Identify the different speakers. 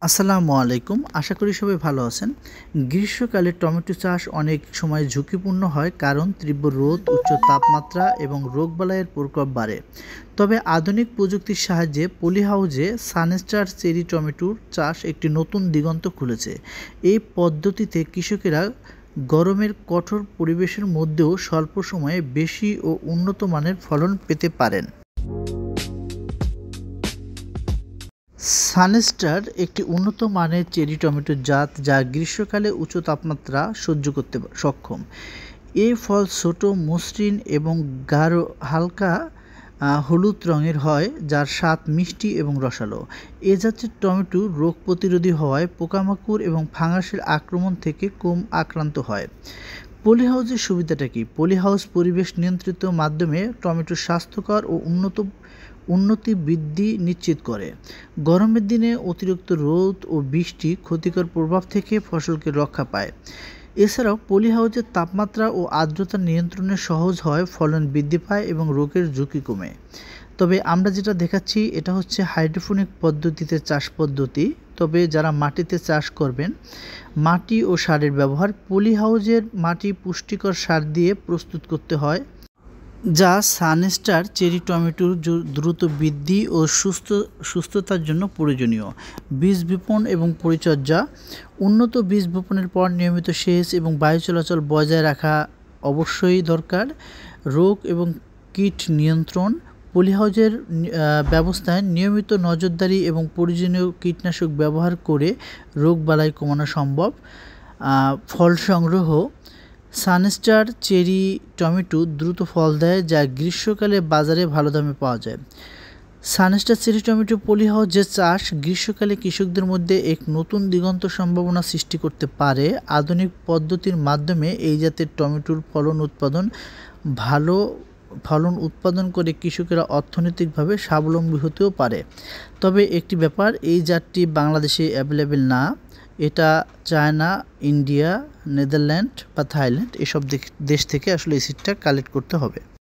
Speaker 1: আসসালামু আলাইকুম। আশা করি সবাই ভালো আছেন। গ্রীষ্মকালে টমেটো চাষ অনেক সময় ঝুঁকিপূর্ণ হয় কারণ তীব্র রোদ, উচ্চ তাপমাত্রা এবং রোগবালাইয়ের প্রকোপ বাড়ে। তবে আধুনিক প্রযুক্তির সাহায্যে পলিহাউজে সানস্টার চেরি টমেটোর চাষ একটি নতুন দিগন্ত খুলেছে। এই পদ্ধতিতে কৃষকেরা গরমের কঠোর পরিবেশের মধ্যেও স্বল্প সময়ে বেশি ও উন্নত মানের ফলন পেতে পারেন। সানস্টার একটি উন্নত মানের চেরি টমেটোর জাত যা গ্রীষ্মকালে উচ্চ তাপমাত্রা সহ্য করতে সক্ষম। এই ফল ছোট, মসৃণ এবং গাঢ় হালকা হলুদ রঙের হয়, যার স্বাদ মিষ্টি এবং রসালো। এ জাতের টমেটো রোগ প্রতিরোধী হওয়ায় পোকামাকড় এবং ফাঙ্গাসের আক্রমণ থেকে কম আক্রান্ত হয়। পলিহাউসের সুবিধাটা কি? পলিহাউস পরিবেশ নিয়ন্ত্রিত মাধ্যমে টমেটোর স্বাস্থ্যকর ও উন্নতি বৃদ্ধি নিশ্চিত করে। গরমের দিনে অতিরিক্ত রোদ ও বৃষ্টি ক্ষতিকর প্রভাব থেকে ফসলকে রক্ষা পায়। এছাড়াও পলিহাউসের তাপমাত্রা ও আর্দ্রতা নিয়ন্ত্রণে সহজ হয়, ফলন বৃদ্ধি পায় এবং রোগের ঝুঁকি কমে। তবে আমরা যেটা দেখাচ্ছি এটা হচ্ছে হাইড্রোপনিক পদ্ধতিতে চাষ পদ্ধতি। তবে যারা মাটিতে চাষ করবেন, মাটি ও সারের ব্যবহার পলিহাউসের মাটি পুষ্টিকর সার দিয়ে প্রস্তুত করতে হয়, যা সানস্টার চেরি টমেটোর দ্রুত বৃদ্ধি ও সুস্থতার জন্য প্রয়োজনীয়। বীজ বপন এবং পরিচর্যা। উন্নত বীজ বপনের পর নিয়মিত সেচ এবং বায়ু চলাচল বজায় রাখা অবশ্যই দরকার। রোগ এবং কীট নিয়ন্ত্রণ। পলিহাউসের ব্যবস্থায় নিয়মিত নজরদারি এবং প্রয়োজনীয় কীটনাশক ব্যবহার করে রোগবালাই কমানো সম্ভব। ফল সংগ্রহ। সানস্টার চেরি টমেটো দ্রুত ফল দেয়, যা গ্রীষ্মকালে বাজারে ভালো দামে পাওয়া যায়। সানস্টার চেরি টমেটো পলিহাউসে চাষ গ্রীষ্মকালে কৃষকদের মধ্যে এক নতুন দিগন্ত সম্ভাবনা সৃষ্টি করতে পারে। আধুনিক পদ্ধতির মাধ্যমে এই জাতের টমেটোর ফলন উৎপাদন করে কৃষকেরা অর্থনৈতিকভাবে স্বাবলম্বী হতেও পারে। তবে একটি ব্যাপার, এই জাতটি বাংলাদেশে অ্যাভেলেবেল না। এটা চায়না, ইন্ডিয়া, নেদারল্যান্ড বা থাইল্যান্ড এসব দেশ থেকে আসলে এই সিডটা কালেক্ট করতে হবে।